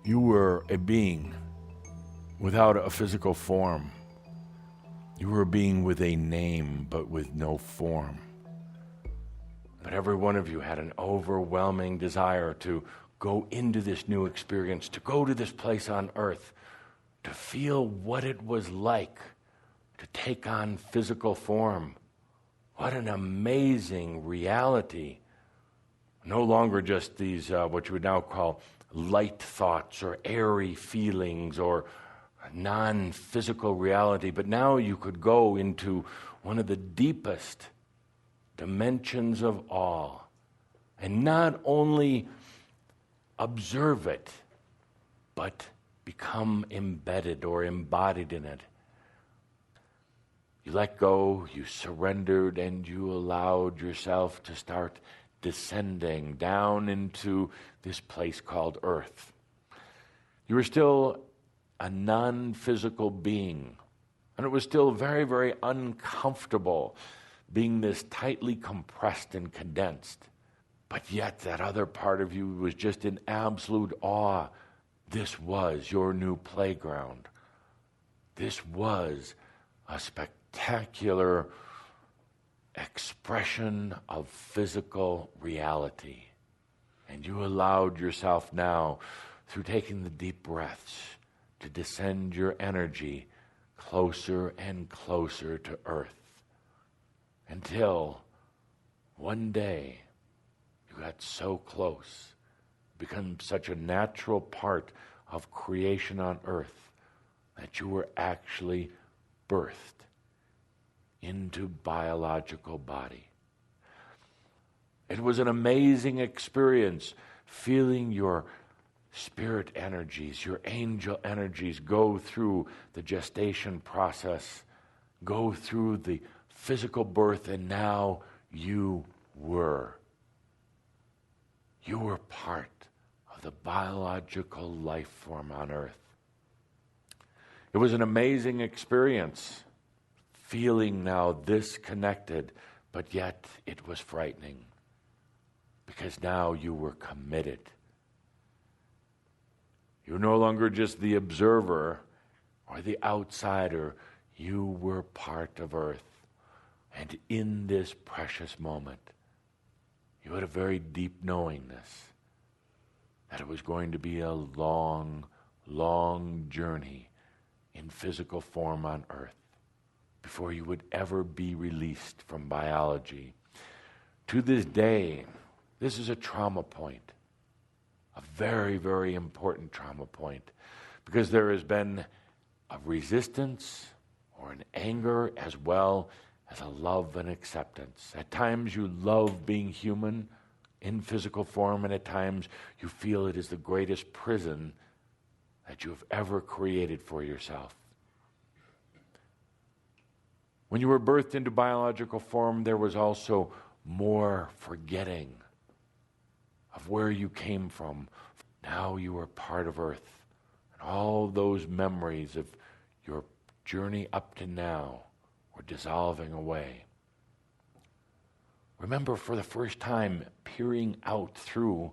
You were a being without a physical form. You were a being with a name, but with no form. But every one of you had an overwhelming desire to go into this new experience, to go to this place on earth, to feel what it was like to take on physical form. What an amazing reality. No longer just these, what you would now call light thoughts or airy feelings or non-physical reality, but now you could go into one of the deepest dimensions of all and not only observe it, but become embedded or embodied in it. You let go, you surrendered, and you allowed yourself to start descending down into this place called Earth. You were still a non-physical being, and it was still very, very uncomfortable being this tightly compressed and condensed. But yet that other part of you was just in absolute awe. This was your new playground. This was a spectacular expression of physical reality. And you allowed yourself now, through taking the deep breaths, to descend your energy closer and closer to Earth, until one day you got so close, become such a natural part of creation on Earth, that you were actually birthed into biological body. It was an amazing experience, feeling your spirit energies, your angel energies go through the gestation process, go through the physical birth, and now you were part of the biological life form on Earth. It was an amazing experience, feeling now this connected, but yet it was frightening, because now you were committed. You're no longer just the observer or the outsider. You were part of Earth. And in this precious moment, you had a very deep knowingness that it was going to be a long, long journey in physical form on Earth before you would ever be released from biology. To this day, this is a trauma point, a very, very important trauma point, because there has been a resistance or an anger as well as a love and acceptance. At times you love being human in physical form, and at times you feel it is the greatest prison that you have ever created for yourself. When you were birthed into biological form, there was also more forgetting of where you came from. Now you are part of Earth, and all those memories of your journey up to now were dissolving away. Remember, for the first time, peering out through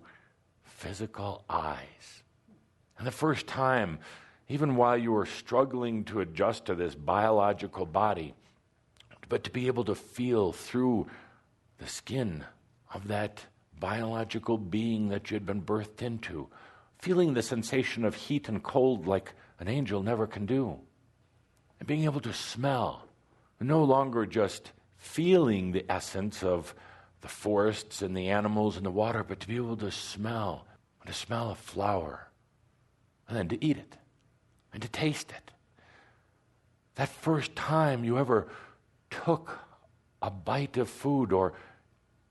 physical eyes. And the first time, even while you were struggling to adjust to this biological body, but to be able to feel through the skin of that biological being that you had been birthed into, feeling the sensation of heat and cold like an angel never can do, and being able to smell, no longer just feeling the essence of the forests and the animals and the water, but to be able to smell a flower, and then to eat it, and to taste it. That first time you ever took a bite of food or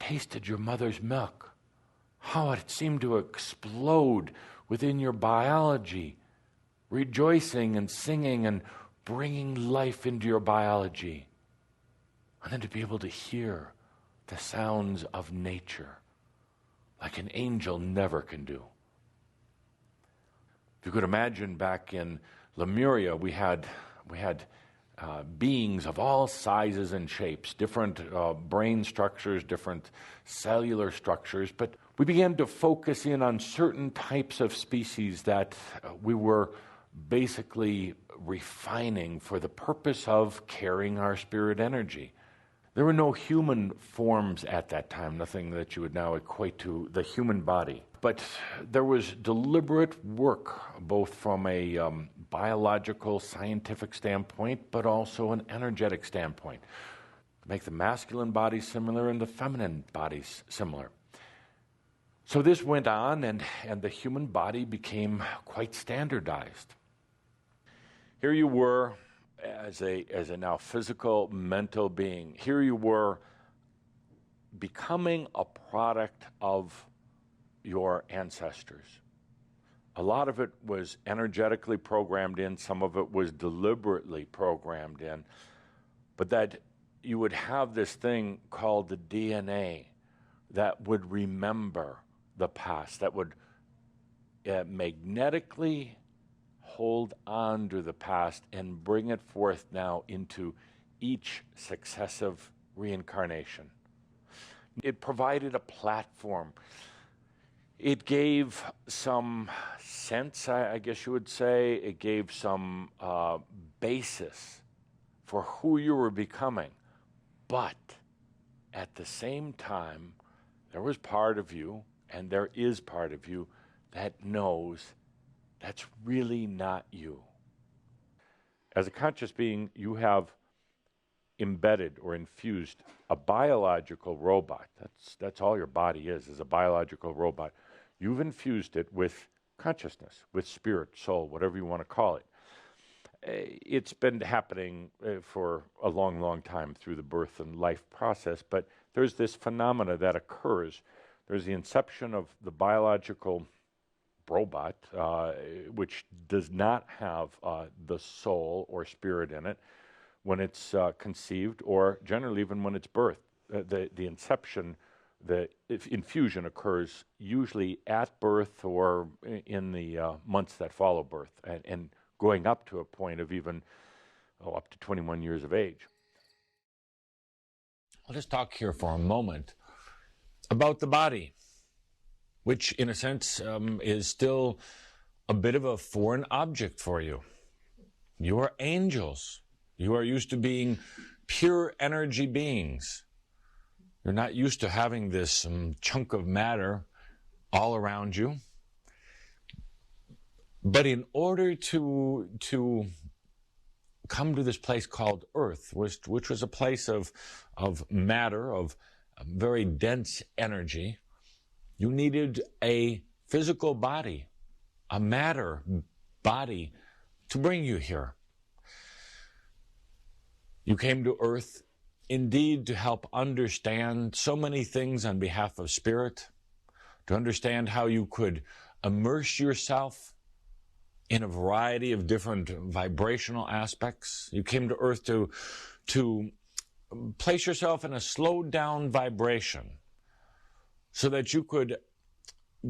tasted your mother's milk, how it seemed to explode within your biology, rejoicing and singing and bringing life into your biology. And then to be able to hear the sounds of nature like an angel never can do. If you could imagine, back in Lemuria, we had beings of all sizes and shapes, different brain structures, different cellular structures, but we began to focus in on certain types of species that we were basically refining for the purpose of carrying our spirit energy. There were no human forms at that time, nothing that you would now equate to the human body. But there was deliberate work, both from a biological, scientific standpoint, but also an energetic standpoint, to make the masculine body similar and the feminine bodies similar. So this went on, and the human body became quite standardized. Here you were as a now physical, mental being. Here you were becoming a product of your ancestors. A lot of it was energetically programmed in, some of it was deliberately programmed in, but that you would have this thing called the DNA that would remember the past, that would magnetically hold on to the past and bring it forth now into each successive reincarnation. It provided a platform. It gave some sense, I guess you would say. It gave some basis for who you were becoming. But at the same time, there was part of you, and there is part of you, that knows that's really not you. As a conscious being, you have embedded or infused a biological robot. That's all your body is a biological robot. You've infused it with consciousness, with spirit, soul, whatever you want to call it. It's been happening for a long, long time through the birth and life process, but there's this phenomena that occurs. There's the inception of the biological robot, which does not have the soul or spirit in it when it's conceived, or generally even when it's birthed. The inception, the infusion occurs usually at birth or in the months that follow birth, and going up to a point of even up to 21 years of age. I'll just talk here for a moment about the body, which in a sense is still a bit of a foreign object for you. You are angels. You are used to being pure energy beings. You're not used to having this chunk of matter all around you. But in order to come to this place called Earth, which was a place of matter, of very dense energy, you needed a physical body, a matter body to bring you here. You came to Earth indeed to help understand so many things on behalf of spirit, to understand how you could immerse yourself in a variety of different vibrational aspects. You came to Earth to place yourself in a slowed down vibration so that you could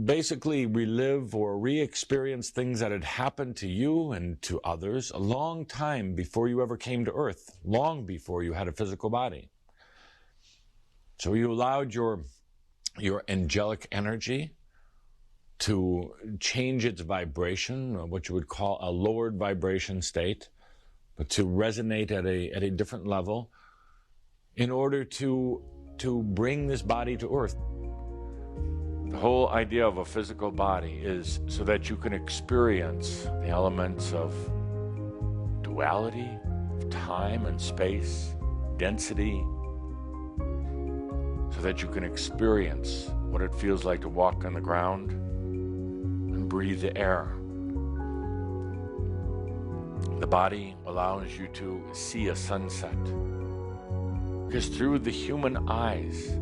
basically relive or re-experience things that had happened to you and to others a long time before you ever came to Earth, long before you had a physical body. So you allowed your angelic energy to change its vibration, what you would call a lowered vibration state, but to resonate at a different level in order to bring this body to Earth. The whole idea of a physical body is so that you can experience the elements of duality, of time and space, density, so that you can experience what it feels like to walk on the ground and breathe the air. The body allows you to see a sunset, because through the human eyes,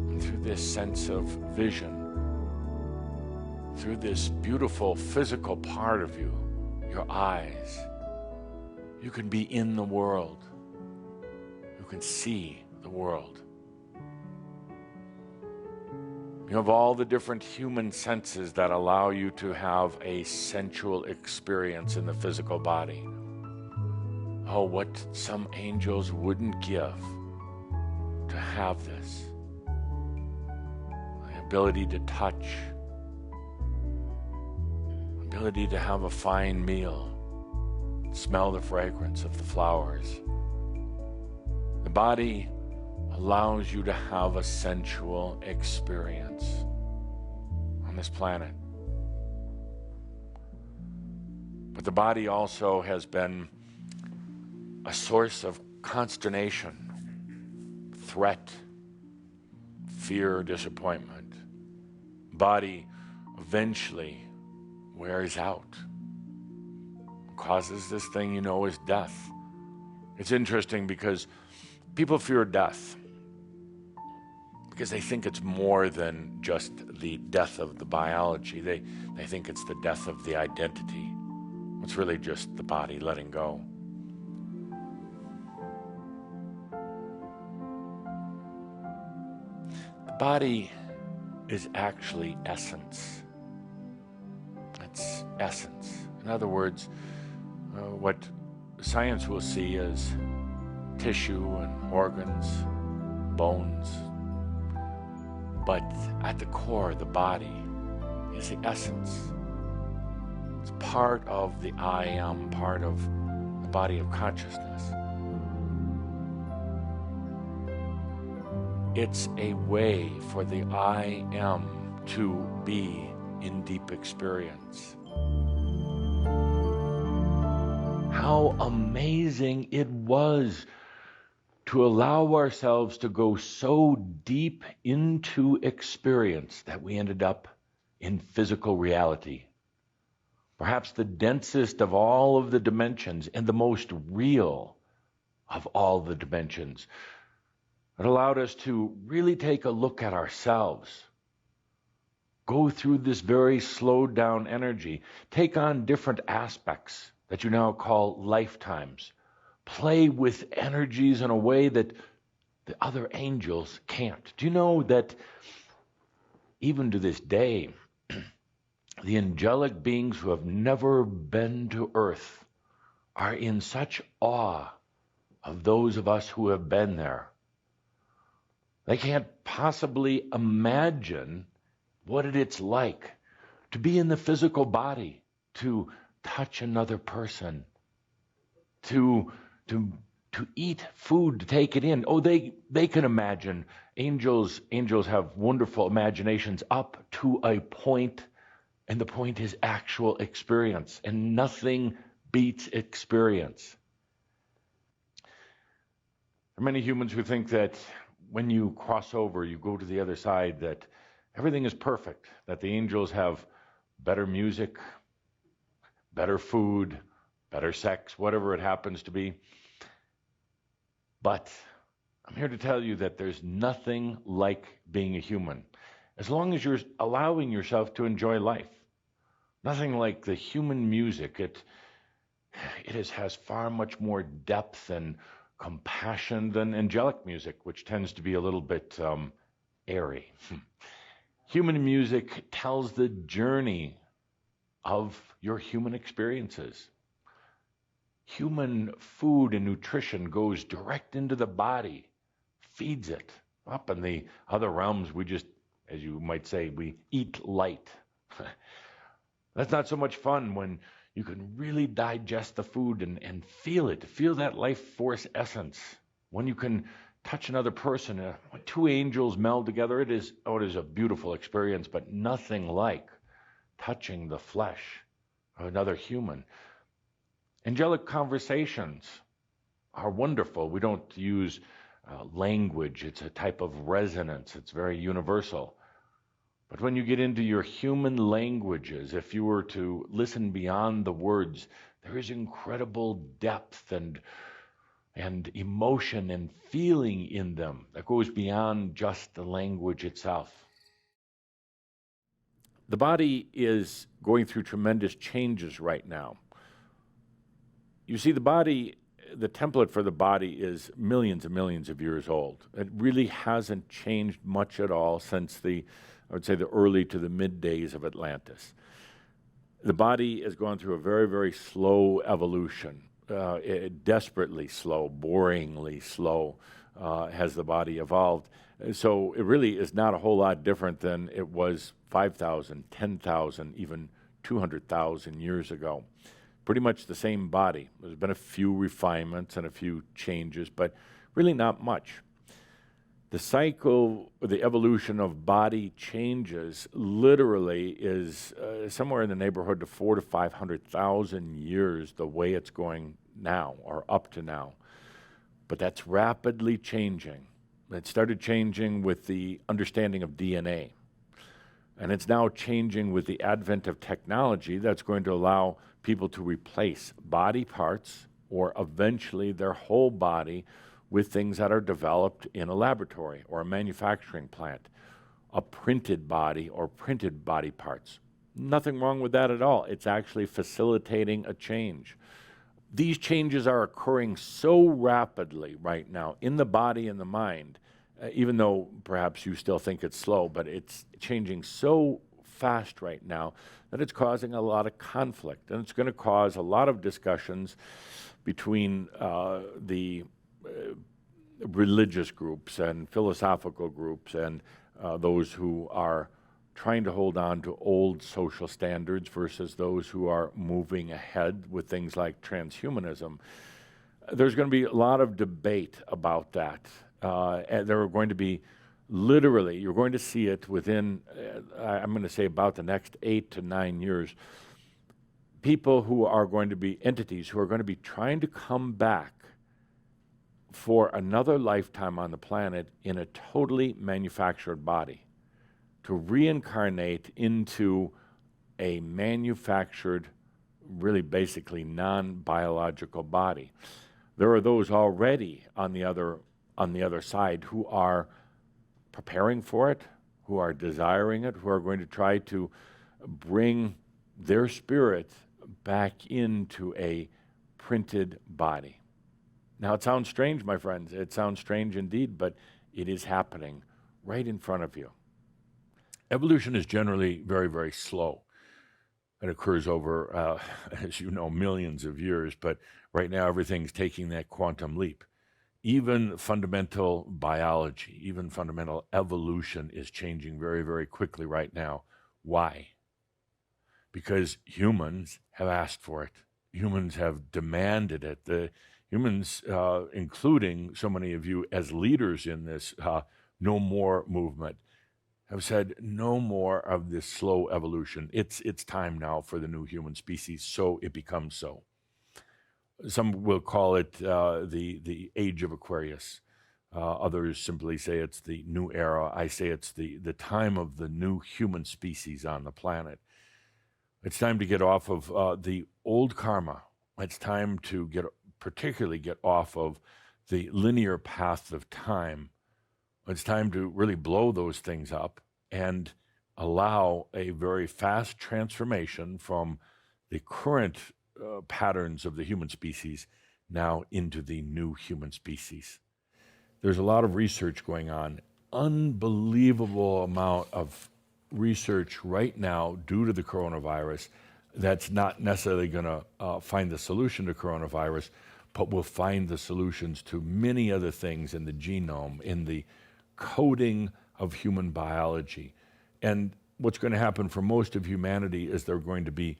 and through this sense of vision, through this beautiful physical part of you, your eyes, you can be in the world. You can see the world. You have all the different human senses that allow you to have a sensual experience in the physical body. Oh, what some angels wouldn't give to have this. ability to touch, ability to have a fine meal, smell the fragrance of the flowers. The body allows you to have a sensual experience on this planet. But the body also has been a source of consternation, threat, fear, disappointment. Body eventually wears out, causes this thing you know as death. It's interesting because people fear death because they think it's more than just the death of the biology. They think it's the death of the identity. It's really just the body letting go. The body is actually essence. It's essence. In other words, what science will see as tissue and organs, bones. But at the core, the body is the essence. It's part of the I am, part of the body of consciousness. It's a way for the I am to be in deep experience. How amazing it was to allow ourselves to go so deep into experience that we ended up in physical reality. Perhaps the densest of all of the dimensions and the most real of all the dimensions. It allowed us to really take a look at ourselves, go through this very slowed down energy, take on different aspects that you now call lifetimes, play with energies in a way that the other angels can't. Do you know that even to this day, the angelic beings who have never been to earth are in such awe of those of us who have been there? They can't possibly imagine what it's like to be in the physical body, to touch another person, to eat food, to take it in. Oh, they can imagine. Angels have wonderful imaginations up to a point, and the point is actual experience, and nothing beats experience. There are many humans who think that when you cross over, you go to the other side, that everything is perfect, that the angels have better music, better food, better sex, whatever it happens to be. But I'm here to tell you that there's nothing like being a human, as long as you're allowing yourself to enjoy life. Nothing like the human music. It has far much more depth and compassion than angelic music, which tends to be a little bit airy. Human music tells the journey of your human experiences. Human food and nutrition goes direct into the body, feeds it. Up in the other realms, we just, as you might say, we eat light. That's not so much fun when you can really digest the food and feel it, feel that life force essence. When you can touch another person, when two angels meld together, it is a beautiful experience, but nothing like touching the flesh of another human. Angelic conversations are wonderful. We don't use language. It's a type of resonance. It's very universal. But when you get into your human languages, if you were to listen beyond the words, there is incredible depth and emotion and feeling in them that goes beyond just the language itself. The body is going through tremendous changes right now. You see, the body, the template for the body is millions and millions of years old. It really hasn't changed much at all since I would say the early to the mid days of Atlantis. The body has gone through a very, very slow evolution, desperately slow, boringly slow has the body evolved. So it really is not a whole lot different than it was 5,000, 10,000, even 200,000 years ago. Pretty much the same body. There's been a few refinements and a few changes, but really not much. The cycle, the evolution of body changes literally is somewhere in the neighborhood of 400,000 to 500,000 years the way it's going now, or up to now. But that's rapidly changing. It started changing with the understanding of DNA. And it's now changing with the advent of technology that's going to allow people to replace body parts or eventually their whole body with things that are developed in a laboratory or a manufacturing plant, a printed body or printed body parts. Nothing wrong with that at all. It's actually facilitating a change. These changes are occurring so rapidly right now in the body and the mind, even though perhaps you still think it's slow, but it's changing so fast right now that it's causing a lot of conflict. And it's going to cause a lot of discussions between the religious groups and philosophical groups and those who are trying to hold on to old social standards versus those who are moving ahead with things like transhumanism. There's going to be a lot of debate about that. And there are going to be literally, you're going to see it within, I'm going to say about the next 8 to 9 years, people who are going to be entities who are going to be trying to come back for another lifetime on the planet in a totally manufactured body, to reincarnate into a manufactured, really basically non-biological body. There are those already on the other side who are preparing for it, who are desiring it, who are going to try to bring their spirit back into a printed body. Now, it sounds strange, my friends. It sounds strange indeed, but it is happening right in front of you. Evolution is generally very, very slow. It occurs over, as you know, millions of years, but right now everything's taking that quantum leap. Even fundamental biology, even fundamental evolution is changing very, very quickly right now. Why? Because humans have asked for it. Humans have demanded it. The humans, including so many of you as leaders in this No More movement, have said no more of this slow evolution. It's time now for the new human species, so it becomes so. Some will call it the age of Aquarius. Others simply say it's the new era. I say it's the time of the new human species on the planet. It's time to get off of the old karma. It's time to particularly get off of the linear path of time. It's time to really blow those things up and allow a very fast transformation from the current patterns of the human species now into the new human species. There's a lot of research going on, unbelievable amount of research right now due to the coronavirus that's not necessarily going to find the solution to coronavirus, but will find the solutions to many other things in the genome, in the coding of human biology. And what's going to happen for most of humanity is there are going to be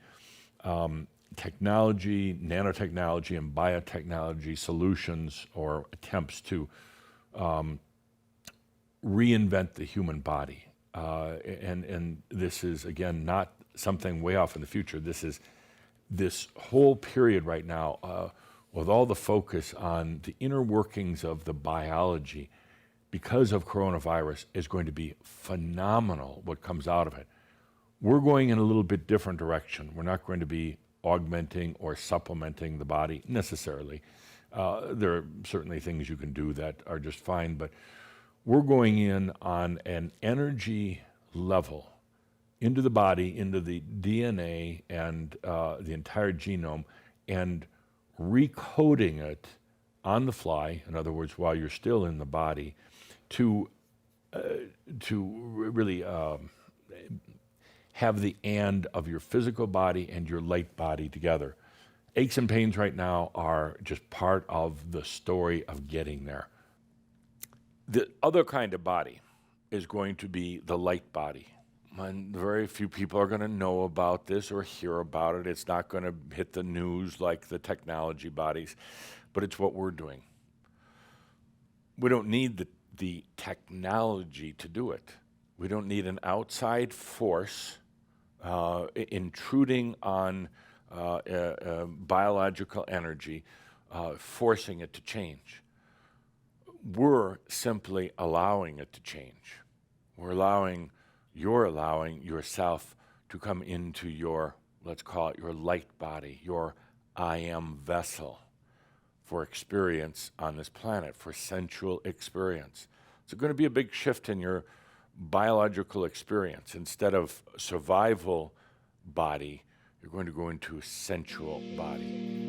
technology, nanotechnology, and biotechnology solutions or attempts to reinvent the human body. And this is, again, not something way off in the future. This is this whole period right now with all the focus on the inner workings of the biology because of coronavirus is going to be phenomenal what comes out of it. We're going in a little bit different direction. We're not going to be augmenting or supplementing the body necessarily. There are certainly things you can do that are just fine, but we're going in on an energy level into the body, into the DNA and the entire genome, and recoding it on the fly, in other words, while you're still in the body, to really have the and of your physical body and your light body together. Aches and pains right now are just part of the story of getting there. The other kind of body is going to be the light body. And very few people are going to know about this or hear about it. It's not going to hit the news like the technology bodies, but it's what we're doing. We don't need the technology to do it. We don't need an outside force intruding on biological energy, forcing it to change. We're simply allowing it to change. You're allowing yourself to come into your, let's call it your light body, your I am vessel for experience on this planet, for sensual experience. It's going to be a big shift in your biological experience. Instead of survival body, you're going to go into a sensual body.